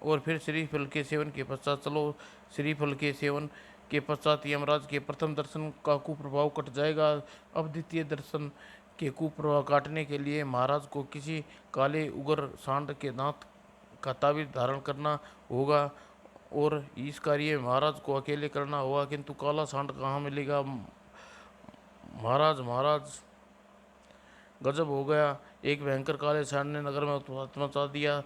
और फिर श्रीफल के सेवन के पश्चात चलो। श्रीफल के सेवन के पश्चात यमराज के प्रथम दर्शन का कुप्रभाव कट जाएगा। अब द्वितीय दर्शन के कुप्रभाव काटने के लिए महाराज को किसी काले उगर सांड के दांत का ताबीज धारण करना होगा, और इस कार्य महाराज को अकेले करना होगा। किंतु काला सांड कहाँ मिलेगा। महाराज महाराज गजब हो गया। एक भयंकर काले सांड ने नगर में उत्पात मचा दिया,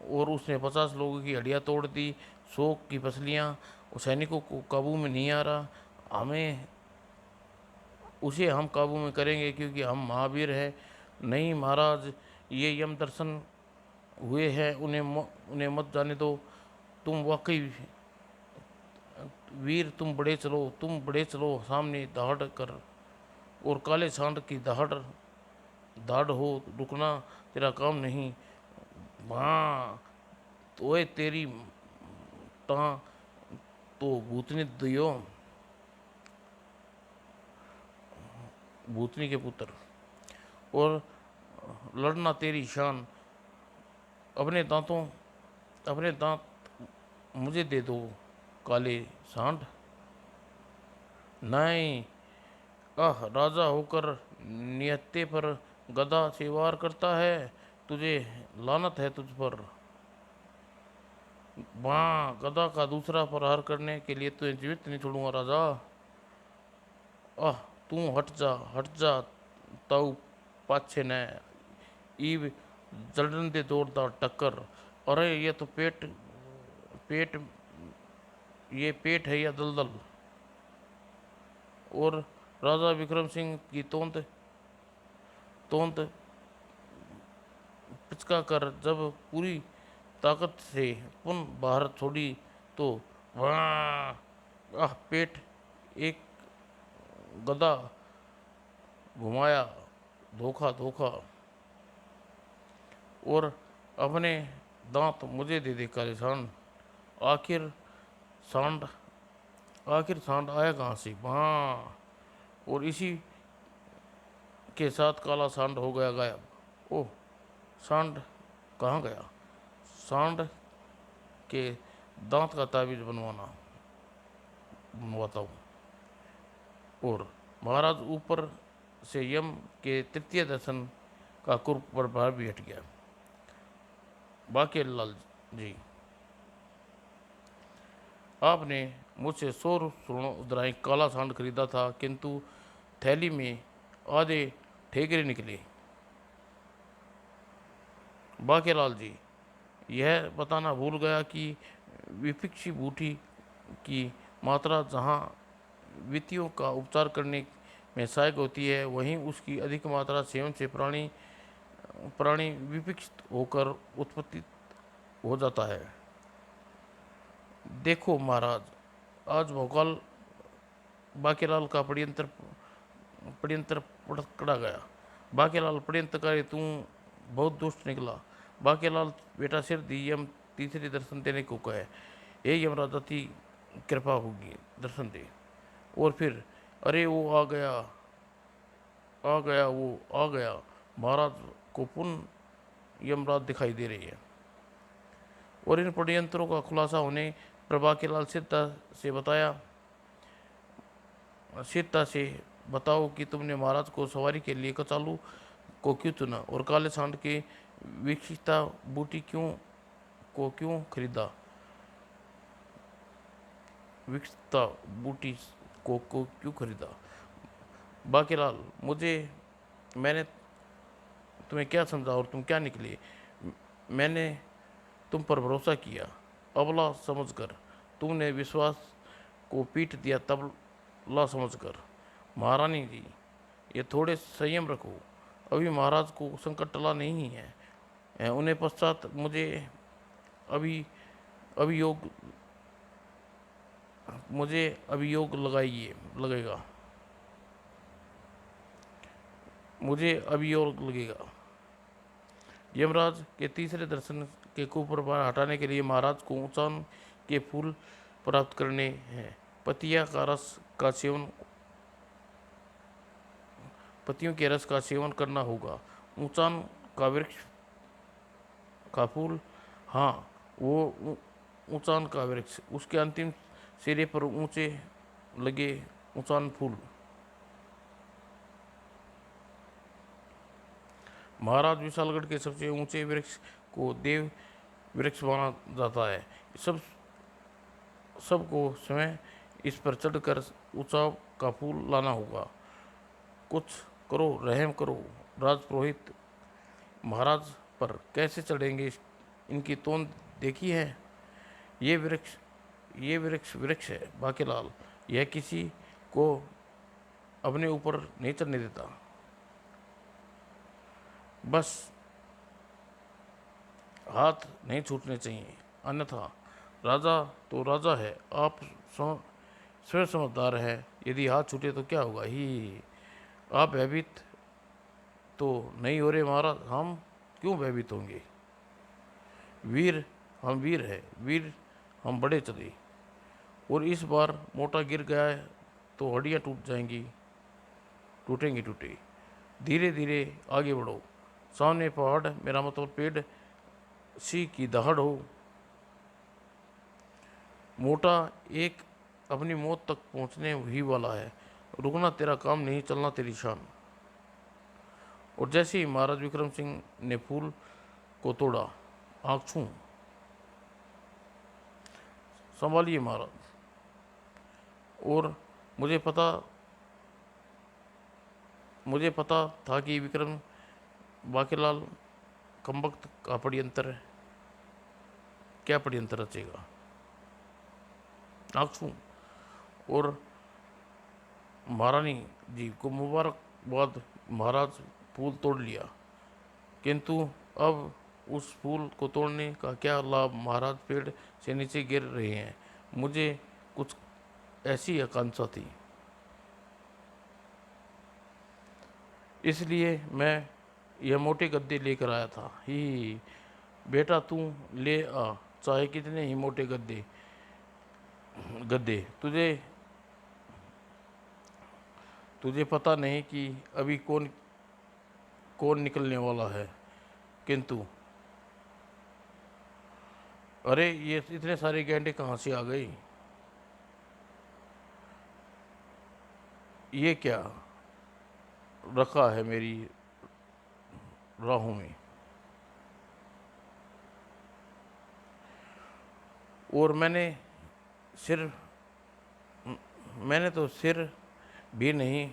और उसने 50 लोगों की हड्डियां तोड़ दी। शोक की पसलियां, सैनिकों को काबू में नहीं आ रहा। हमें उसे हम काबू में करेंगे, क्योंकि हम महावीर हैं। नहीं महाराज, ये यम दर्शन हुए हैं, उन्हें मत जाने दो। तुम वाकई वीर, तुम बड़े चलो सामने दहाड़ कर, और काले सांड की दहाड़ दाढ़ हो, रुकना तेरा काम नहीं। हाँ, तो ओए तेरी ता तो भूतनी दियो, भूतनी के पुत्र, और लड़ना तेरी शान। अपने दांतों अपने दांत मुझे दे दो काले सांड। नहीं, राजा होकर नियत्ते पर गदा से वार करता है, तुझे लानत है तुझ पर। वहाँ गदा का दूसरा प्रहार करने के लिए तुझे जीवित नहीं छोड़ूंगा राजा। आह, तू हट जा, ताऊ पाछे न ईब जलन दे जोरदार टक्कर। अरे ये तो पेट ये पेट है या दलदल। और राजा विक्रम सिंह की तोंद तोंद पिचका कर जब पूरी ताकत से पुनः बाहर छोड़ी, तो वहाँ पेट एक गदा घुमाया, धोखा धोखा, और अपने दांत मुझे दे दे काले सांड। आखिर सांड आखिर सांड आया कहाँ से वहाँ। और इसी के साथ काला सांड हो गया गायब। ओह, सांड कहाँ गया। सांड के दांत का ताबीज बनवाता हूँ। और महाराज ऊपर से यम के तृतीय दर्शन का कुप्रभाव भी हट गया। बाकी लाल जी, आपने मुझसे 100 स्वर्ण मुद्राएं काला सांड खरीदा था, किंतु थैली में आधे ठेकरे निकले। बाकेलाल जी, यह बताना भूल गया कि विपक्षी बूटी की मात्रा जहाँ वित्तियों का उपचार करने में सहायक होती है, वहीं उसकी अधिक मात्रा सेवन से प्राणी प्राणी विपक्षित होकर उत्पत्ति हो जाता है। देखो महाराज, आज भोकाल बाकेलाल का पड़यंत्र पकड़ा गया। बाकेलाल पड़यंत्रकारी, तू बहुत दुष्ट निकला। बाकेलाल बेटा सिर दी, यम तीसरे दर्शन देने को कहे। हे यमराज, अति कृपा होगी, दर्शन दे। और फिर अरे वो आ गया। महाराज को पुनः यमराज दिखाई दे रही है, और इन षड्यंत्रों का खुलासा होने पर बाकेलाल सिद्धता से बताओ कि तुमने महाराज को सवारी के लिए कचालू को क्यों चुना, और काले सांड के विकसिता बूटी क्यों खरीदा। विकसिता बूटी को क्यों खरीदा। बाकेलाल, मैंने तुम्हें क्या समझा और तुम क्या निकले। मैंने तुम पर भरोसा किया, अबला समझकर। तुमने विश्वास को पीट दिया, तबला समझकर। महारानी जी, ये थोड़े संयम रखो, अभी महाराज को संकट टला नहीं है। उन्हें पश्चात मुझे अभी अभियोग मुझे अभियोग लगेगा। मुझे अभियोग लगेगा। यमराज के तीसरे दर्शन के कुप्रभाव हटाने के लिए महाराज को ऊंचान के प्राप्त करने हैं। पतिया का रस का सेवन पतियों के रस का सेवन करना होगा। ऊंचान का वृक्ष का फूल, हाँ, वो ऊंचान का वृक्ष, उसके अंतिम सिरे पर ऊंचे लगे ऊंचान फूल। महाराज विशालगढ़ के सबसे ऊंचे वृक्ष को देव वृक्ष माना जाता है। सब सबको स्वयं इस पर चढ़कर ऊंचा का फूल लाना होगा। कुछ करो, रहम करो। राजपुरोहित महाराज पर कैसे चढ़ेंगे, इनकी तोंद देखी है? ये वृक्ष ये वृक्ष वृक्ष है बाकेलाल, यह किसी को अपने ऊपर नहीं चढ़ने देता। बस हाथ नहीं छूटने चाहिए, अन्यथा राजा तो राजा है, आप स्वयं समझदार है। यदि हाथ छूटे तो क्या होगा ही। आप भयभीत तो नहीं हो रहे महाराज? हम क्यों भयभीत होंगे? वीर हम वीर है, वीर हम बड़े चले। और इस बार मोटा गिर गया है तो हड्डियाँ टूट जाएंगी, टूटेंगी टूटे। धीरे धीरे आगे बढ़ो, सामने पहाड़, मेरा मतलब पेड़ सी की दहाड़ हो। मोटा एक अपनी मौत तक पहुंचने ही वाला है, रुकना तेरा काम नहीं, चलना तेरी शान। और जैसे ही महाराज विक्रम सिंह ने फूल को तोड़ा, आँख छू, संभालिए महाराज। और मुझे पता था कि विक्रम बाकेलाल कमबख्त का पड़यंत्र क्या पड़यंत्र रचेगा। आँख छू और महारानी जी को मुबारकबाद। महाराज फूल तोड़ लिया, किंतु अब उस फूल को तोड़ने का क्या लाभ? महाराज पेड़ से नीचे गिर रहे हैं। मुझे कुछ ऐसी आकांक्षा थी, इसलिए मैं यह मोटे गद्दे लेकर आया था। ही बेटा, तू ले आ, चाहे कितने ही मोटे गद्दे गद्दे। तुझे पता नहीं कि अभी कौन कौन निकलने वाला है। किंतु अरे, ये इतने सारे गैंडे कहाँ से आ गए? ये क्या रखा है मेरी राहों में? और सिर मैंने तो सिर भी नहीं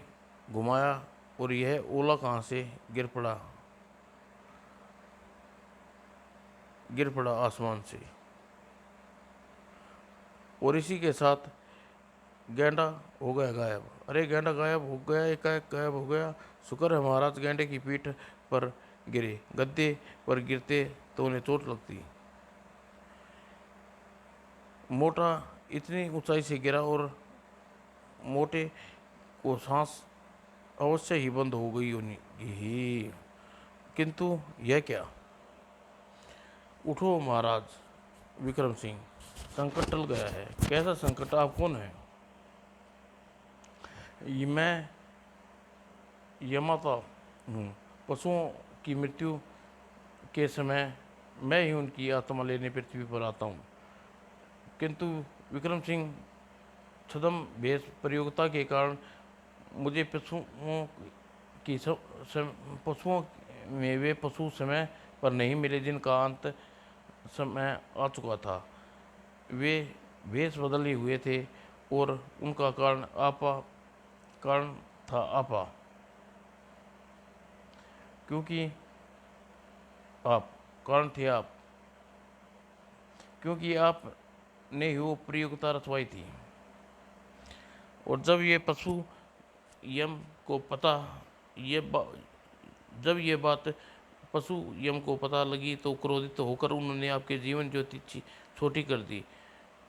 घुमाया और यह ओला कहाँ से गिर पड़ा आसमान से। और इसी के साथ गैंडा हो गया गायब। अरे, गैंडा गायब हो गया, एकाएक गायब हो गया। शुक्र है महाराज गैंडे की पीठ पर गिरे, गद्दे पर गिरते तो उन्हें चोट लगती। मोटा इतनी ऊंचाई से गिरा और मोटे को सांस अवश्य ही बंद हो गई होनी ही। किंतु यह क्या? उठो महाराज विक्रम सिंह, संकट टल गया है। कैसा संकट? आप कौन है? मैं यमाता हूँ। पशुओं की मृत्यु के समय मैं ही उनकी आत्मा लेने पृथ्वी पर आता हूँ। किंतु विक्रम सिंह, छद्म भेष प्रयोगता के कारण मुझे पशुओं में वे पशु समय पर नहीं मिले जिनका अंत समय आ चुका था। वे भेष बदले हुए थे और उनका कारण था आपा। क्योंकि आप कारण थे आप क्योंकि आप ने ही वो प्रयोगता रचवाई थी। और जब ये पशु यम को पता ये बा, जब ये बात पशु यम को पता लगी तो क्रोधित होकर उन्होंने आपके जीवन ज्योति छोटी कर दी।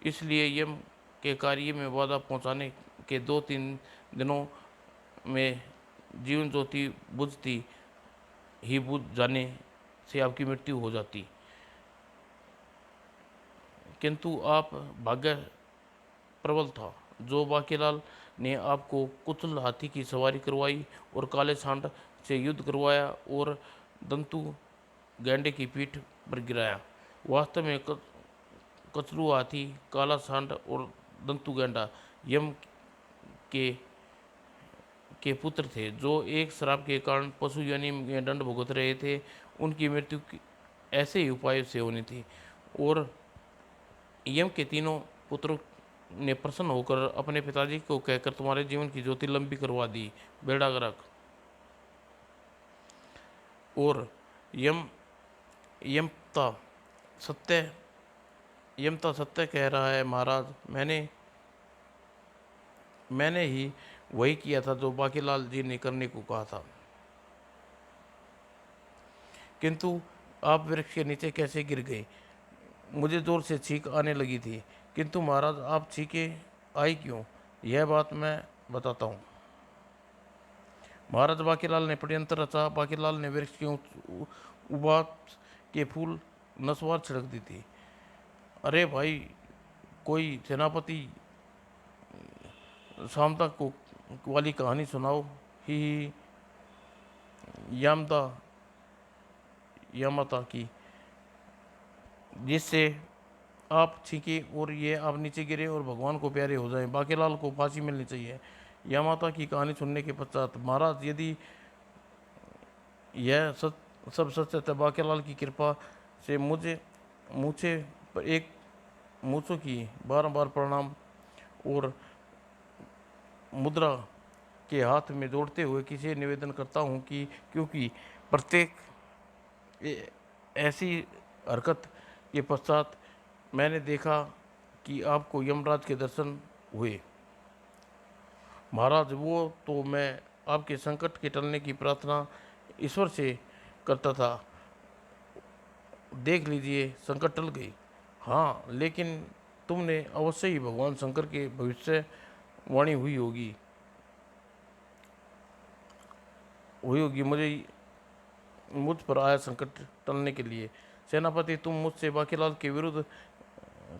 इसलिए यम के कार्य में बाधा पहुंचाने के 2-3 दिनों में जीवन ज्योति बुझ जाने से आपकी मृत्यु हो जाती। किंतु आप प्रबल था। जो बाकीलाल ने आपको कुतुल हाथी की सवारी करवाई और काले सांड से युद्ध करवाया और दंतु गैंडे की पीठ पर गिराया। वास्तव में कचलू हाथी, काला सांड और दंतु गैंडा यम के पुत्र थे, जो एक श्राप के कारण पशु योनि में दंड भुगत रहे थे। उनकी मृत्यु ऐसे ही उपाय से होनी थी। और यम के तीनों पुत्रों ने प्रसन्न होकर अपने पिताजी को कहकर तुम्हारे जीवन की ज्योति लंबी करवा दी, बेड़ा गर्क। और यम यमता सत्य यमता सत्य कह रहा है महाराज, मैंने ही वही किया था जो बाकीलाल जी ने करने को कहा था। किंतु आप वृक्ष के नीचे कैसे गिर गए? मुझे जोर से छींक आने लगी थी। किंतु महाराज, आप छींके आई क्यों, यह बात मैं बताता हूँ। महाराज, बाकीलाल ने षड्यंत्र रचा। बाकीलाल ने वृक्ष के उबात के फूल नसवार छिड़क दी थी। अरे भाई, कोई सेनापति शामता को वाली कहानी सुनाओ। ही यामता यामता की, जिससे आप छींके और ये आप नीचे गिरे और भगवान को प्यारे हो जाएं। बाकीलाल को फांसी मिलनी चाहिए। यामाता की कहानी सुनने के पश्चात महाराज, यदि यह सब सच है तो बाकीलाल की कृपा से मुझे पर एक मूछों की बारंबार प्रणाम और मुद्रा के हाथ में जोड़ते हुए किसी निवेदन करता हूँ कि क्योंकि प्रत्येक ऐसी हरकत के पश्चात मैंने देखा कि आपको यमराज के दर्शन हुए। महाराज, वो तो मैं आपके संकट के टलने की प्रार्थना ईश्वर से करता था। देख लीजिए, संकट टल गई। हाँ, लेकिन तुमने अवश्य ही भगवान शंकर के भविष्यवाणी हुई होगी मुझ पर आया संकट टलने के लिए। सेनापति, तुम मुझसे बाकीलाल के विरुद्ध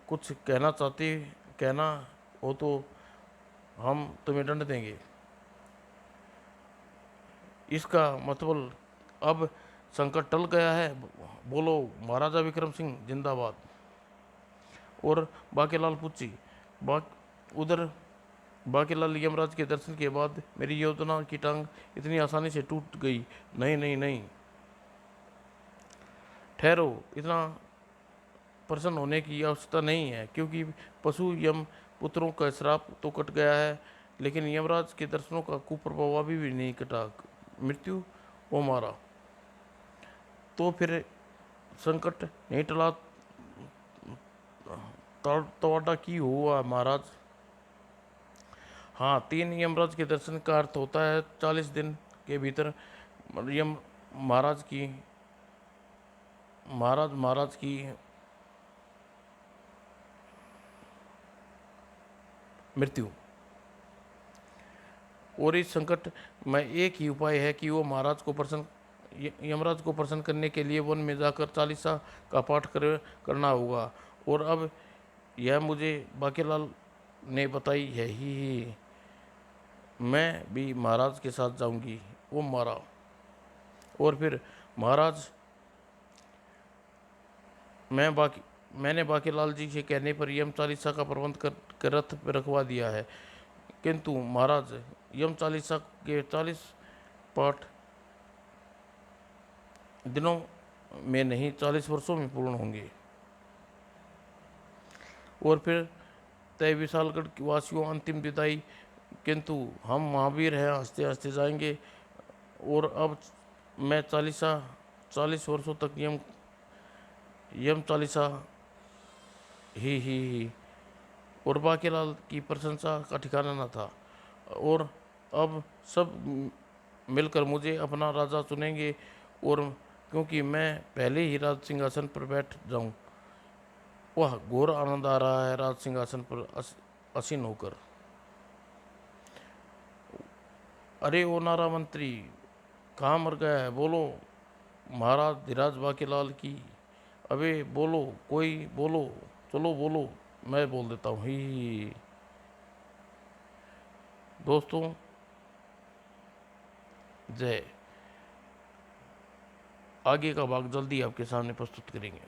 कुछ कहना हो तो हम तुम्हें दंड देंगे। इसका मतलब अब संकट टल गया है। बोलो, महाराजा विक्रम सिंह जिंदाबाद। और बाकीलाल पूछी, उधर बाकीलाल, यमराज के दर्शन के बाद मेरी योजना की टांग इतनी आसानी से टूट गई? नहीं नहीं नहीं, ठहरो। इतना प्रसन्न होने की आवश्यकता नहीं है, क्योंकि पशु यम पुत्रों का श्राप तो कट गया है, लेकिन यमराज के दर्शनों का कुप्रभाव अभी भी नहीं कटा। मृत्यु वो मारा। तो फिर संकट नहीं टला, तवाडा की हुआ महाराज। हाँ, 3 यमराज के दर्शन का अर्थ होता है 40 दिन के भीतर यम महाराज की मृत्यु। और इस संकट में एक ही उपाय है कि वो यमराज को प्रसन्न करने के लिए वन में जाकर चालीसा का पाठ करना होगा। और अब यह मुझे बाकीलाल ने बताई है ही मैं भी महाराज के साथ जाऊंगी। वो मारा। और फिर महाराज, मैंने बाकीलाल जी के कहने पर यम चालीसा का प्रबंध कर रथ पर रखवा दिया है। किंतु महाराज, यम चालीसा के 40 पाठ दिनों में नहीं, 40 वर्षों में पूर्ण होंगे। और फिर तय विशालगढ़ वासियों अंतिम विदाई। किंतु हम महावीर हैं, हंसते हंसते जाएंगे। और अब मैं 40 वर्षों तक यम चालीसा ही और बाकीलाल की प्रशंसा का ठिकाना न था। और अब सब मिलकर मुझे अपना राजा चुनेंगे, और क्योंकि मैं पहले ही राज सिंहासन पर बैठ जाऊं, वह घोर आनंद आ रहा है राज सिंहासन पर आसीन होकर। अरे ओ नारा मंत्री, कहाँ मर गया है? बोलो महाराज धीराज बाकीलाल की। अबे बोलो, कोई बोलो, चलो बोलो, मैं बोल देता हूँ ही। दोस्तों, जय। आगे का भाग जल्दी आपके सामने प्रस्तुत करेंगे।